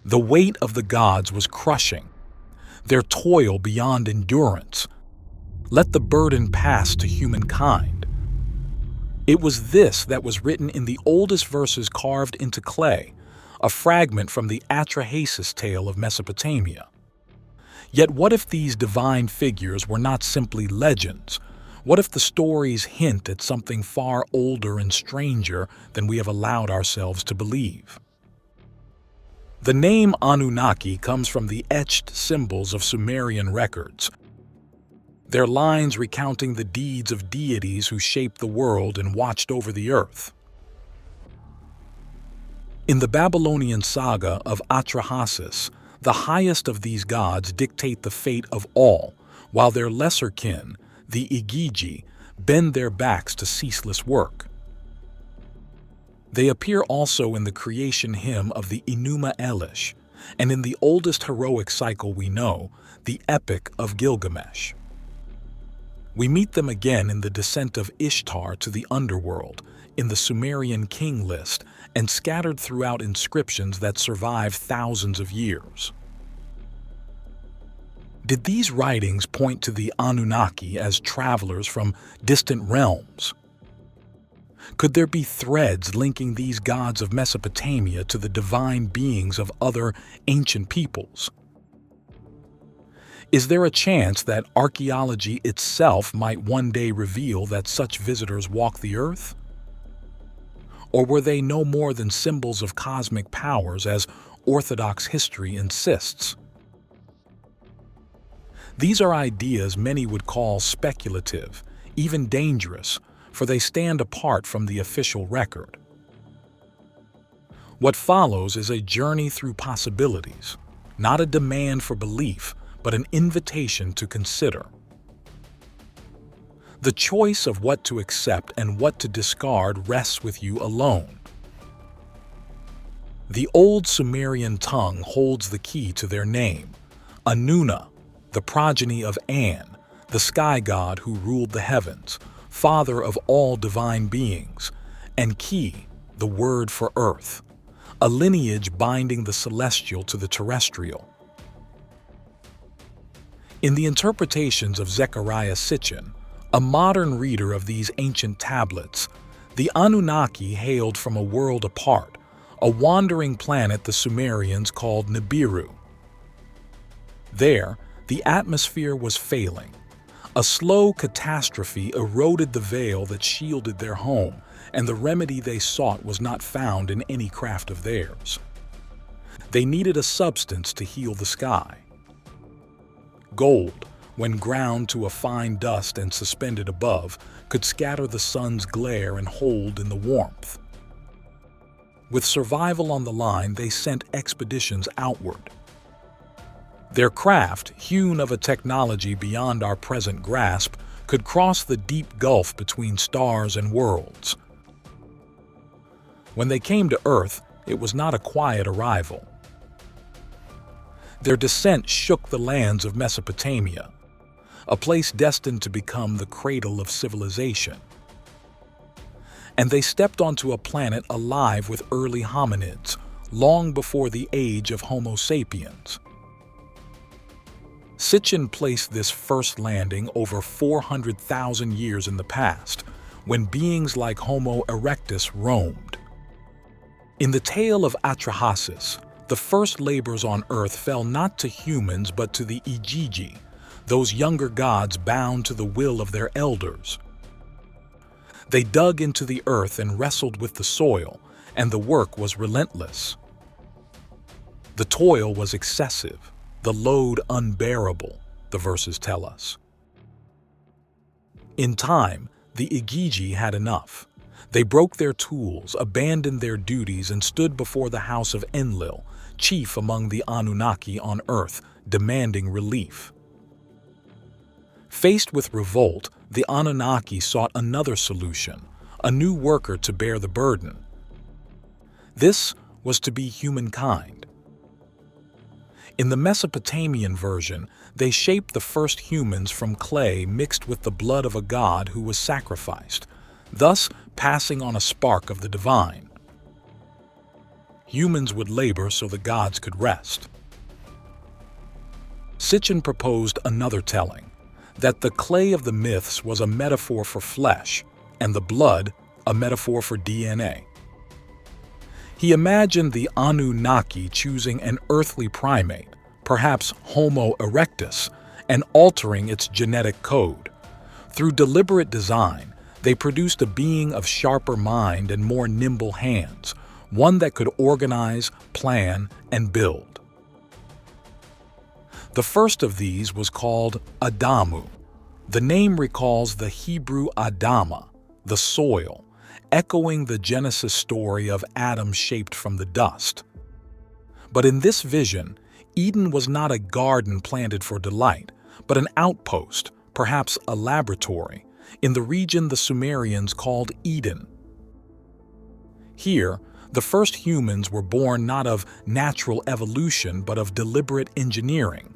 The weight of the gods was crushing, their toil beyond endurance. Let the burden pass to humankind. It was this that was written in the oldest verses carved into clay, a fragment from the Atrahasis tale of Mesopotamia. Yet what if these divine figures were not simply legends? What if the stories hint at something far older and stranger than we have allowed ourselves to believe? The name Anunnaki comes from the etched symbols of Sumerian records. Their lines recounting the deeds of deities who shaped the world and watched over the earth. In the Babylonian saga of Atrahasis, the highest of these gods dictate the fate of all, while their lesser kin, the etched, bend their backs to ceaseless work. They appear also in the creation hymn of the Enuma Elish, and in the oldest heroic cycle we know, the Epic of Gilgamesh. We meet them again in the descent of Ishtar to the underworld, in the Sumerian king list, and scattered throughout inscriptions that survive thousands of years. Did these writings point to the Anunnaki as travelers from distant realms? Could there be threads linking these gods of Mesopotamia to the divine beings of other ancient peoples? Is there a chance that archaeology itself might one day reveal that such visitors walk the earth? Or were they no more than symbols of cosmic powers, as Orthodox history insists? These are ideas many would call speculative, even dangerous, for they stand apart from the official record. What follows is a journey through possibilities, not a demand for belief, but an invitation to consider. The choice of what to accept and what to discard rests with you alone. The old Sumerian tongue holds the key to their name, Anunna, the progeny of An, the sky god who ruled the heavens, father of all divine beings, and Ki, the word for earth, a lineage binding the celestial to the terrestrial. In the interpretations of Zecharia Sitchin, a modern reader of these ancient tablets, the Anunnaki hailed from a world apart, a wandering planet the Sumerians called Nibiru. There, the atmosphere was failing. A slow catastrophe eroded the veil that shielded their home, and the remedy they sought was not found in any craft of theirs. They needed a substance to heal the sky. Gold, when ground to a fine dust and suspended above, could scatter the sun's glare and hold in the warmth. With survival on the line, they sent expeditions outward. Their craft, hewn of a technology beyond our present grasp, could cross the deep gulf between stars and worlds. When they came to Earth, it was not a quiet arrival. Their descent shook the lands of Mesopotamia, a place destined to become the cradle of civilization. And they stepped onto a planet alive with early hominids, long before the age of Homo sapiens. Sitchin placed this first landing over 400,000 years in the past, when beings like Homo erectus roamed. In the tale of Atrahasis, the first labors on Earth fell not to humans but to the etched, those younger gods bound to the will of their elders. They dug into the earth and wrestled with the soil, and the work was relentless. The toil was excessive, the load unbearable, the verses tell us. In time, the etched had enough. They broke their tools, abandoned their duties, and stood before the house of Enlil, chief among the Anunnaki on Earth, demanding relief. Faced with revolt, the Anunnaki sought another solution, a new worker to bear the burden. This was to be humankind. In the Mesopotamian version, they shaped the first humans from clay mixed with the blood of a god who was sacrificed, thus passing on a spark of the divine. Humans would labor so the gods could rest. Sitchin proposed another telling, that the clay of the myths was a metaphor for flesh, and the blood a metaphor for DNA. He imagined the Anunnaki choosing an earthly primate, perhaps Homo erectus, and altering its genetic code. Through deliberate design, they produced a being of sharper mind and more nimble hands, one that could organize, plan, and build. The first of these was called Adamu. The name recalls the Hebrew Adama, the soil, echoing the Genesis story of Adam shaped from the dust. But in this vision, Eden was not a garden planted for delight, but an outpost, perhaps a laboratory, in the region the Sumerians called Eden. Here, the first humans were born not of natural evolution but of deliberate engineering.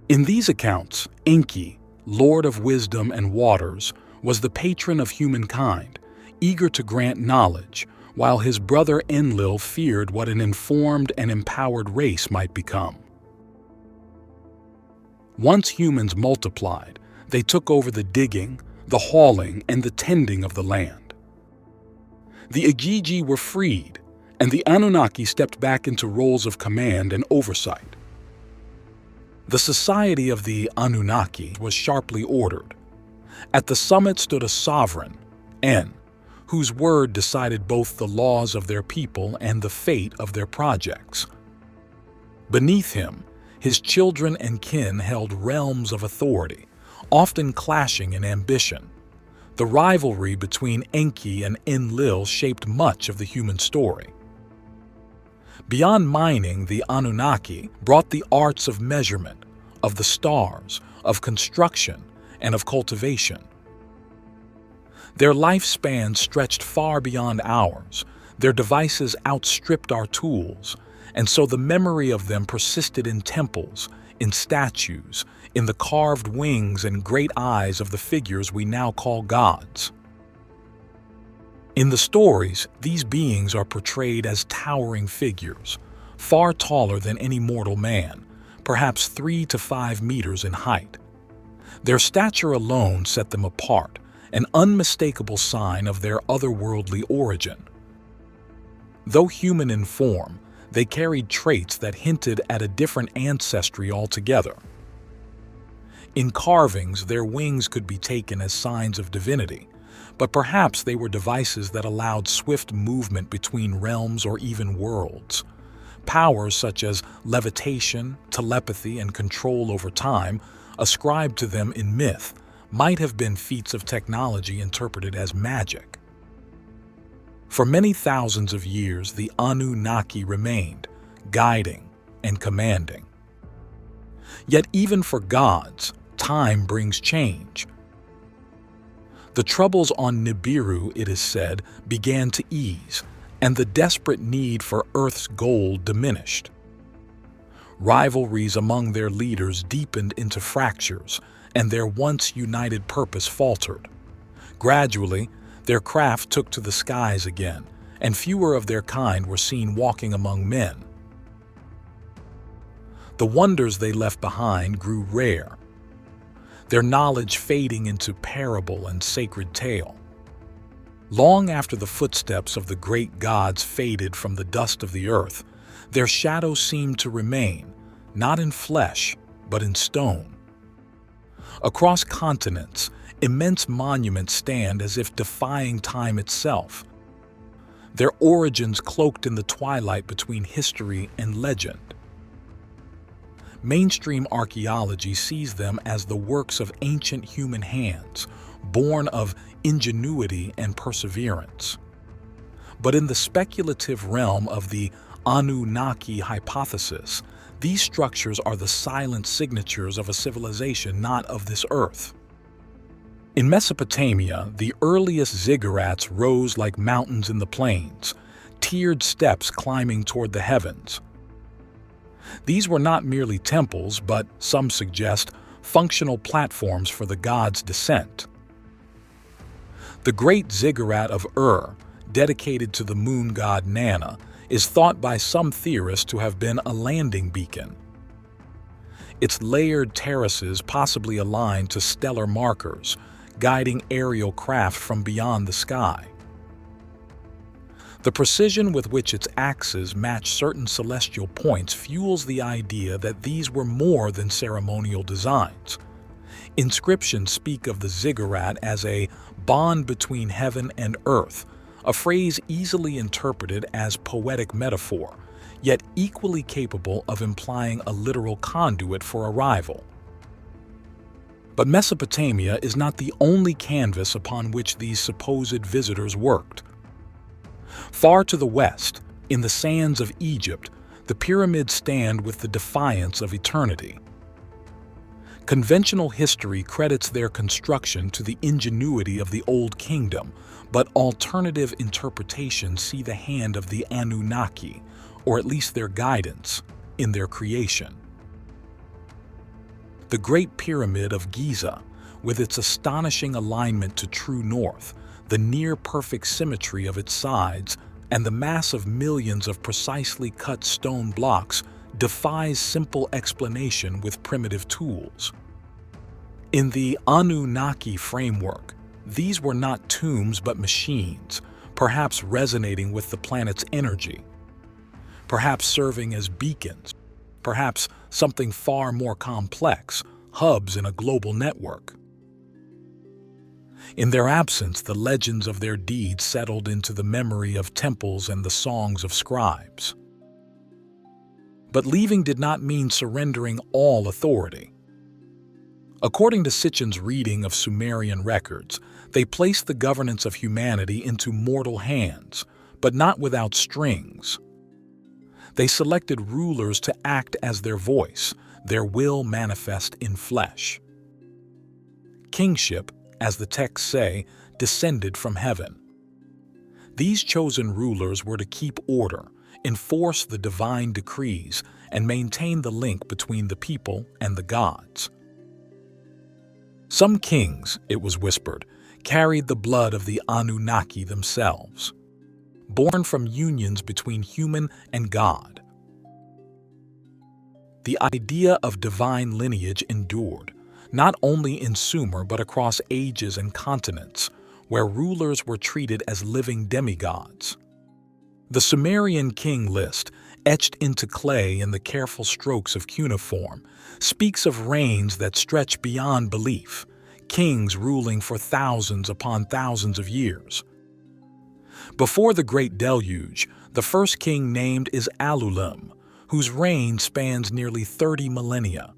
In these accounts, Enki, Lord of Wisdom and Waters, was the patron of humankind, eager to grant knowledge, while his brother Enlil feared what an informed and empowered race might become. Once humans multiplied, they took over the digging, the hauling, and the tending of the land. The Igigi were freed, and the Anunnaki stepped back into roles of command and oversight. The society of the Anunnaki was sharply ordered. At the summit stood a sovereign, En, whose word decided both the laws of their people and the fate of their projects. Beneath him, his children and kin held realms of authority, often clashing in ambition. The rivalry between Enki and Enlil shaped much of the human story. Beyond mining, the Anunnaki brought the arts of measurement, of the stars, of construction, and of cultivation. Their lifespan stretched far beyond ours, their devices outstripped our tools, and so the memory of them persisted in temples, in statues, in the carved wings and great eyes of the figures we now call gods. In the stories, these beings are portrayed as towering figures, far taller than any mortal man, perhaps 3 to 5 meters in height. Their stature alone set them apart, an unmistakable sign of their otherworldly origin. Though human in form, they carried traits that hinted at a different ancestry altogether. In carvings, their wings could be taken as signs of divinity, but perhaps they were devices that allowed swift movement between realms or even worlds. Powers such as levitation, telepathy, and control over time, ascribed to them in myth, might have been feats of technology interpreted as magic. For many thousands of years, the Anunnaki remained, guiding and commanding. Yet even for gods, time brings change. The troubles on Nibiru, it is said, began to ease, and the desperate need for Earth's gold diminished. Rivalries among their leaders deepened into fractures, and their once united purpose faltered. Gradually, their craft took to the skies again, and fewer of their kind were seen walking among men. The wonders they left behind grew rare, their knowledge fading into parable and sacred tale. Long after the footsteps of the great gods faded from the dust of the earth, their shadows seemed to remain, not in flesh, but in stone. Across continents, immense monuments stand as if defying time itself, their origins cloaked in the twilight between history and legend. Mainstream archaeology sees them as the works of ancient human hands, born of ingenuity and perseverance. But in the speculative realm of the Anunnaki hypothesis, these structures are the silent signatures of a civilization not of this earth. In Mesopotamia, the earliest ziggurats rose like mountains in the plains, tiered steps climbing toward the heavens. These were not merely temples, but, some suggest, functional platforms for the gods' descent. The great ziggurat of Ur, dedicated to the moon god Nana, is thought by some theorists to have been a landing beacon. Its layered terraces possibly aligned to stellar markers, guiding aerial craft from beyond the sky. The precision with which its axes match certain celestial points fuels the idea that these were more than ceremonial designs. Inscriptions speak of the ziggurat as a bond between heaven and earth, a phrase easily interpreted as poetic metaphor, yet equally capable of implying a literal conduit for arrival. But Mesopotamia is not the only canvas upon which these supposed visitors worked. Far to the west, in the sands of Egypt, the pyramids stand with the defiance of eternity. Conventional history credits their construction to the ingenuity of the Old Kingdom, but alternative interpretations see the hand of the Anunnaki, or at least their guidance, in their creation. The Great Pyramid of Giza, with its astonishing alignment to true north, the near-perfect symmetry of its sides, and the mass of millions of precisely cut stone blocks, defies simple explanation with primitive tools. In the Anunnaki framework, these were not tombs but machines, perhaps resonating with the planet's energy, perhaps serving as beacons, perhaps something far more complex, hubs in a global network. In their absence, the legends of their deeds settled into the memory of temples and the songs of scribes. But leaving did not mean surrendering all authority. According to Sitchin's reading of Sumerian records, they placed the governance of humanity into mortal hands, but not without strings. They selected rulers to act as their voice, their will manifest in flesh. Kingship, as the texts say, descended from heaven. These chosen rulers were to keep order, enforce the divine decrees, and maintain the link between the people and the gods. Some kings, it was whispered, carried the blood of the Anunnaki themselves, born from unions between human and God. The idea of divine lineage endured, not only in Sumer but across ages and continents, where rulers were treated as living demigods. The Sumerian king list, etched into clay in the careful strokes of cuneiform, speaks of reigns that stretch beyond belief, kings ruling for thousands upon thousands of years. Before the Great Deluge, the first king named is Alulim, whose reign spans nearly 30 millennia.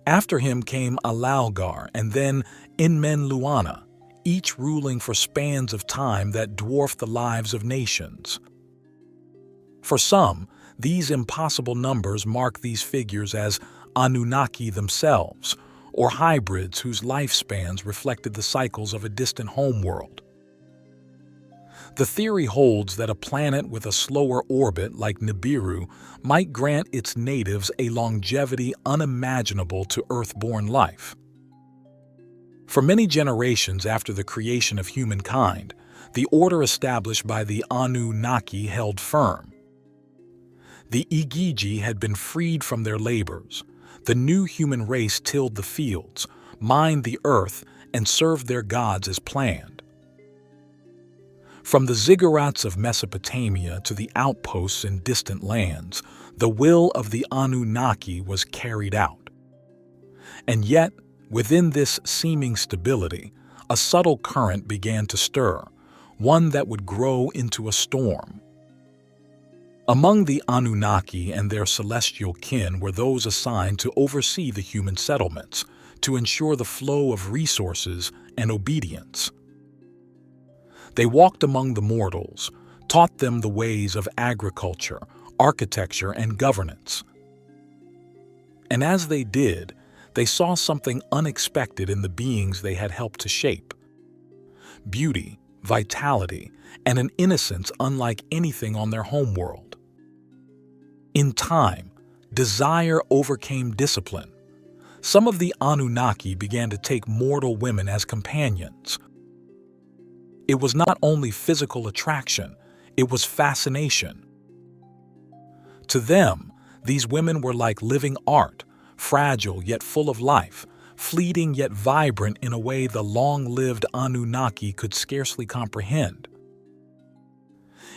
After him came Alalgar and then Inmen-Luana, each ruling for spans of time that dwarf the lives of nations. For some, these impossible numbers mark these figures as Anunnaki themselves, or hybrids whose lifespans reflected the cycles of a distant homeworld. The theory holds that a planet with a slower orbit like Nibiru might grant its natives a longevity unimaginable to Earth-born life. For many generations after the creation of humankind, the order established by the Anunnaki held firm. The Igigi had been freed from their labors. The new human race tilled the fields, mined the earth, and served their gods as planned. From the ziggurats of Mesopotamia to the outposts in distant lands, the will of the Anunnaki was carried out. And yet, within this seeming stability, a subtle current began to stir, one that would grow into a storm. Among the Anunnaki and their celestial kin were those assigned to oversee the human settlements, to ensure the flow of resources and obedience. They walked among the mortals, taught them the ways of agriculture, architecture, and governance. And as they did, they saw something unexpected in the beings they had helped to shape. Beauty, vitality, and an innocence unlike anything on their homeworld. In time, desire overcame discipline. Some of the Anunnaki began to take mortal women as companions. It was not only physical attraction, it was fascination. To them, these women were like living art, fragile yet full of life, fleeting yet vibrant in a way the long-lived Anunnaki could scarcely comprehend.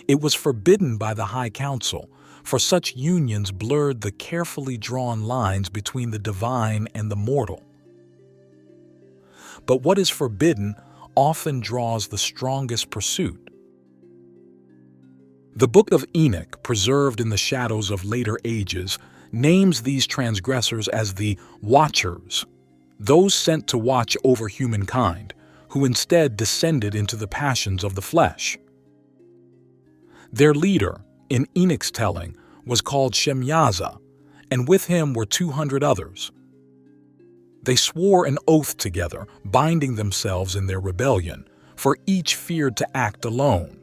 It was forbidden by the High Council, for such unions blurred the carefully drawn lines between the divine and the mortal. But what is forbidden often draws the strongest pursuit. The Book of Enoch, preserved in the shadows of later ages, names these transgressors as the Watchers, those sent to watch over humankind, who instead descended into the passions of the flesh. Their leader, in Enoch's telling, was called Shemyaza, and with him were 200 others. They swore an oath together, binding themselves in their rebellion, for each feared to act alone.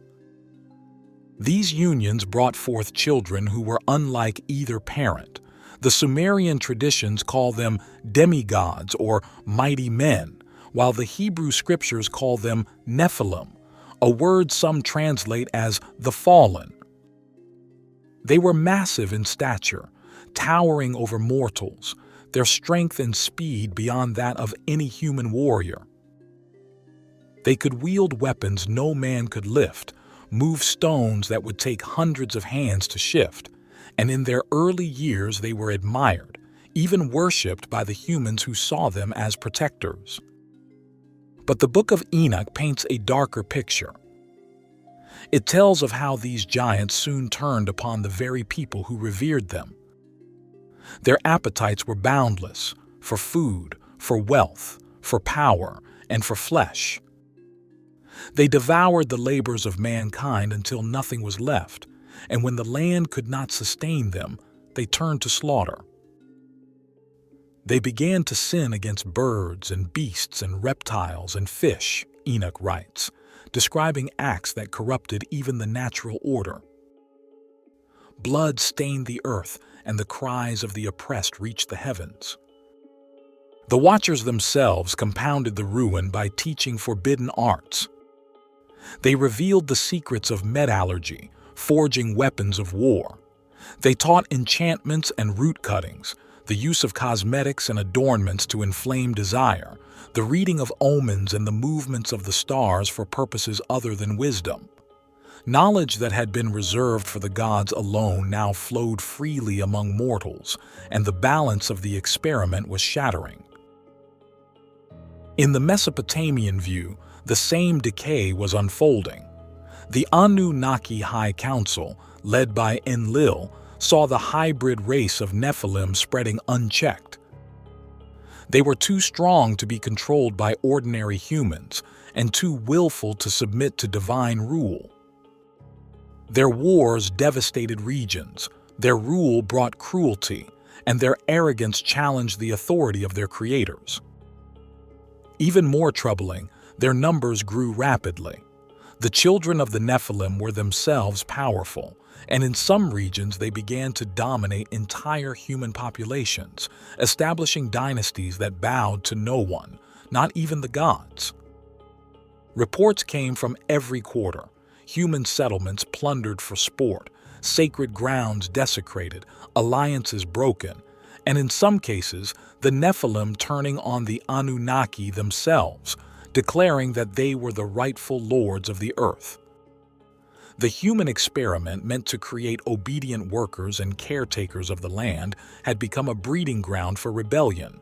These unions brought forth children who were unlike either parent. The Sumerian traditions call them demigods or mighty men, while the Hebrew scriptures call them Nephilim, a word some translate as the fallen. They were massive in stature, towering over mortals, their strength and speed beyond that of any human warrior. They could wield weapons no man could lift, move stones that would take hundreds of hands to shift, and in their early years they were admired, even worshipped by the humans who saw them as protectors. But the Book of Enoch paints a darker picture. It tells of how these giants soon turned upon the very people who revered them. Their appetites were boundless, for food, for wealth, for power, and for flesh. They devoured the labors of mankind until nothing was left, and when the land could not sustain them, they turned to slaughter. They began to sin against birds and beasts and reptiles and fish, Enoch writes, describing acts that corrupted even the natural order. Blood stained the earth, and the cries of the oppressed reached the heavens. The Watchers themselves compounded the ruin by teaching forbidden arts. They revealed the secrets of metallurgy, forging weapons of war. They taught enchantments and root cuttings, the use of cosmetics and adornments to inflame desire, the reading of omens and the movements of the stars for purposes other than wisdom. Knowledge that had been reserved for the gods alone now flowed freely among mortals, and the balance of the experiment was shattering. In the Mesopotamian view, the same decay was unfolding. The Anunnaki High Council, led by Enlil, saw the hybrid race of Nephilim spreading unchecked. They were too strong to be controlled by ordinary humans, and too willful to submit to divine rule. Their wars devastated regions, their rule brought cruelty, and their arrogance challenged the authority of their creators. Even more troubling, their numbers grew rapidly. The children of the Nephilim were themselves powerful, and in some regions they began to dominate entire human populations, establishing dynasties that bowed to no one, not even the gods. Reports came from every quarter. Human settlements plundered for sport, sacred grounds desecrated, alliances broken, and in some cases, the Nephilim turning on the Anunnaki themselves, declaring that they were the rightful lords of the earth. The human experiment meant to create obedient workers and caretakers of the land had become a breeding ground for rebellion.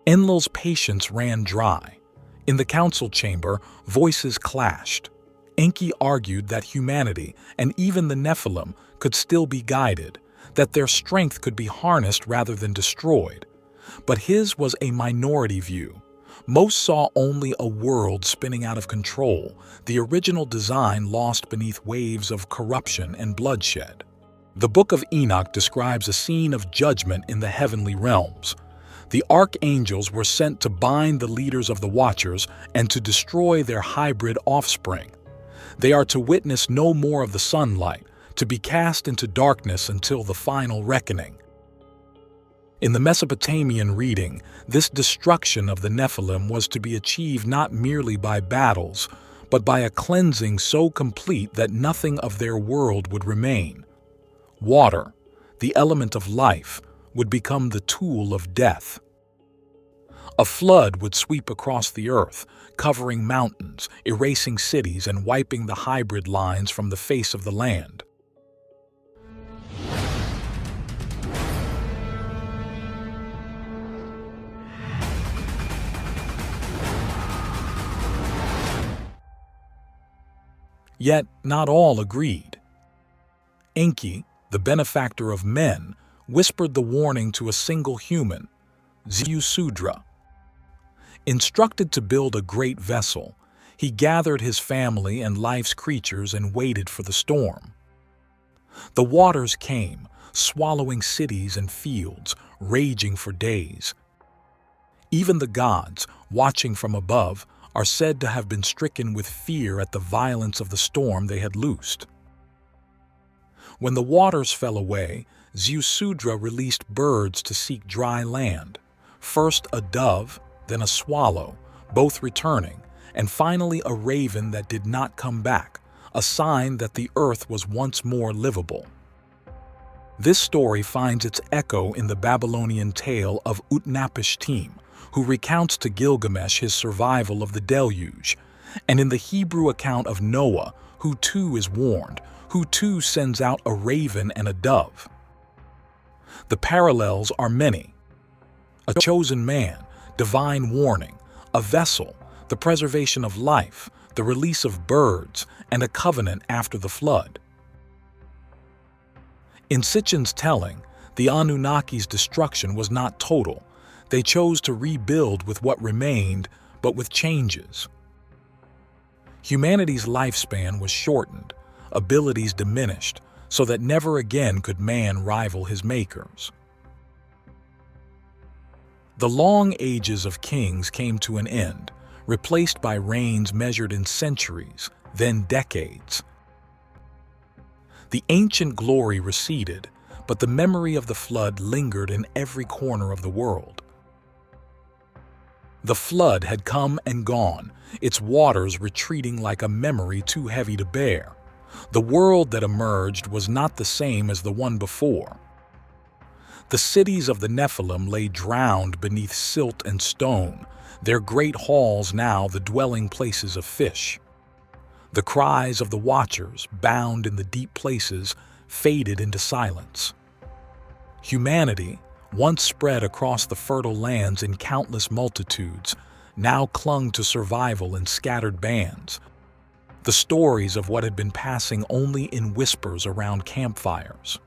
Enlil's patience ran dry. In the council chamber, voices clashed. Enki argued that humanity, and even the Nephilim, could still be guided, that their strength could be harnessed rather than destroyed. But his was a minority view. Most saw only a world spinning out of control, the original design lost beneath waves of corruption and bloodshed. The Book of Enoch describes a scene of judgment in the heavenly realms. The archangels were sent to bind the leaders of the Watchers and to destroy their hybrid offspring. They are to witness no more of the sunlight, to be cast into darkness until the final reckoning. In the Mesopotamian reading, this destruction of the Nephilim was to be achieved not merely by battles, but by a cleansing so complete that nothing of their world would remain. Water, the element of life, would become the tool of death. A flood would sweep across the earth, covering mountains, erasing cities, and wiping the hybrid lines from the face of the land. Yet not all agreed. Enki, the benefactor of men, whispered the warning to a single human, Ziusudra. Instructed to build a great vessel, he gathered his family and life's creatures and waited for the storm. The waters came, swallowing cities and fields, raging for days. Even the gods, watching from above, are said to have been stricken with fear at the violence of the storm they had loosed. When the waters fell away, Ziusudra released birds to seek dry land, first a dove, then a swallow, both returning, and finally a raven that did not come back, a sign that the earth was once more livable. This story finds its echo in the Babylonian tale of Utnapishtim, who recounts to Gilgamesh his survival of the deluge, and in the Hebrew account of Noah, who too is warned, who too sends out a raven and a dove. The parallels are many. A chosen man, divine warning, a vessel, the preservation of life, the release of birds, and a covenant after the flood. In Sitchin's telling, the Anunnaki's destruction was not total. They chose to rebuild with what remained, but with changes. Humanity's lifespan was shortened, abilities diminished, so that never again could man rival his makers. The long ages of kings came to an end, replaced by reigns measured in centuries, then decades. The ancient glory receded, but the memory of the flood lingered in every corner of the world. The flood had come and gone, its waters retreating like a memory too heavy to bear. The world that emerged was not the same as the one before. The cities of the Nephilim lay drowned beneath silt and stone, their great halls now the dwelling places of fish. The cries of the watchers, bound in the deep places, faded into silence. Humanity, once spread across the fertile lands in countless multitudes, now clung to survival in scattered bands. The stories of what had been passing only in whispers around campfires.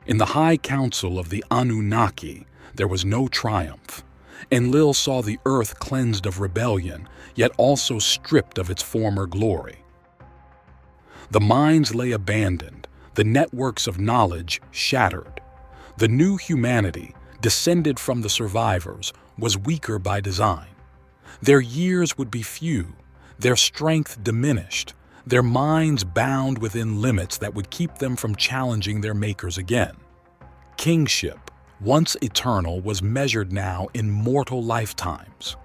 In the high council of the Anunnaki, there was no triumph. Enlil saw the earth cleansed of rebellion, yet also stripped of its former glory. The mines lay abandoned, the networks of knowledge shattered. The new humanity, descended from the survivors, was weaker by design. Their years would be few, their strength diminished, their minds bound within limits that would keep them from challenging their makers again. Kingship, once eternal, was measured now in mortal lifetimes.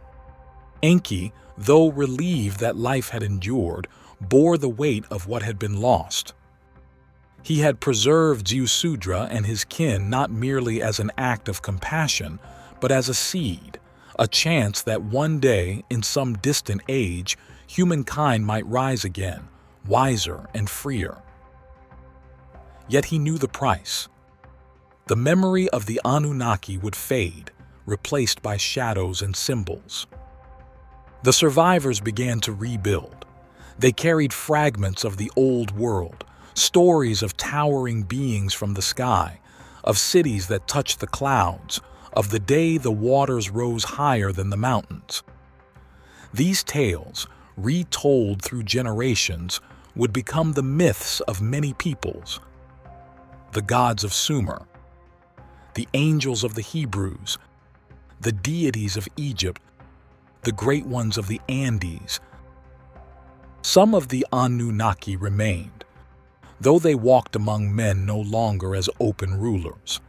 Enki, though relieved that life had endured, bore the weight of what had been lost. He had preserved Ziusudra and his kin not merely as an act of compassion, but as a seed, a chance that one day, in some distant age, humankind might rise again, wiser and freer. Yet he knew the price. The memory of the Anunnaki would fade, replaced by shadows and symbols. The survivors began to rebuild. They carried fragments of the old world, stories of towering beings from the sky, of cities that touched the clouds, of the day the waters rose higher than the mountains. These tales, retold through generations, would become the myths of many peoples. The gods of Sumer, the angels of the Hebrews, the deities of Egypt, the great ones of the Andes. Some of the Anunnaki remained, though they walked among men no longer as open rulers.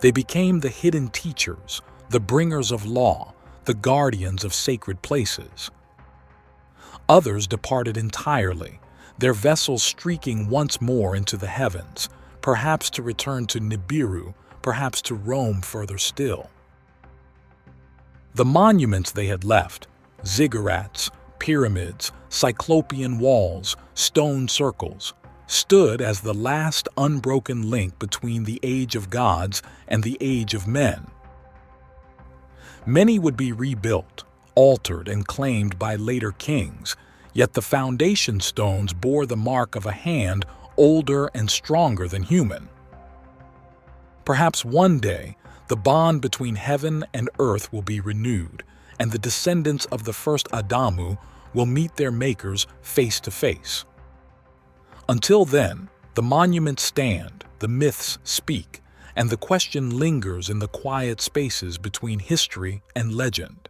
They became the hidden teachers, the bringers of law, the guardians of sacred places. Others departed entirely, their vessels streaking once more into the heavens, perhaps to return to Nibiru, perhaps to Rome further still. The monuments they had left, ziggurats, pyramids, cyclopean walls, stone circles, stood as the last unbroken link between the age of gods and the age of men. Many would be rebuilt, altered, and claimed by later kings, yet the foundation stones bore the mark of a hand older and stronger than human. Perhaps one day, the bond between heaven and earth will be renewed, and the descendants of the first Adamu will meet their makers face to face. Until then, the monuments stand, the myths speak, and the question lingers in the quiet spaces between history and legend.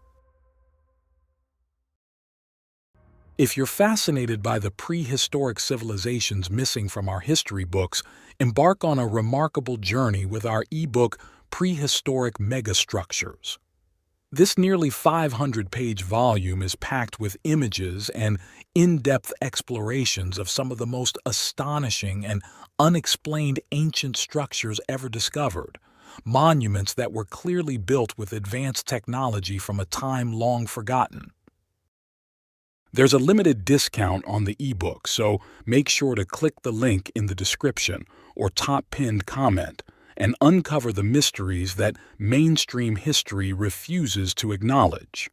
If you're fascinated by the prehistoric civilizations missing from our history books, embark on a remarkable journey with our ebook, Prehistoric Megastructures. This nearly 500-page volume is packed with images and in-depth explorations of some of the most astonishing and unexplained ancient structures ever discovered, monuments that were clearly built with advanced technology from a time long forgotten. There's a limited discount on the ebook, so make sure to click the link in the description or top pinned comment and uncover the mysteries that mainstream history refuses to acknowledge.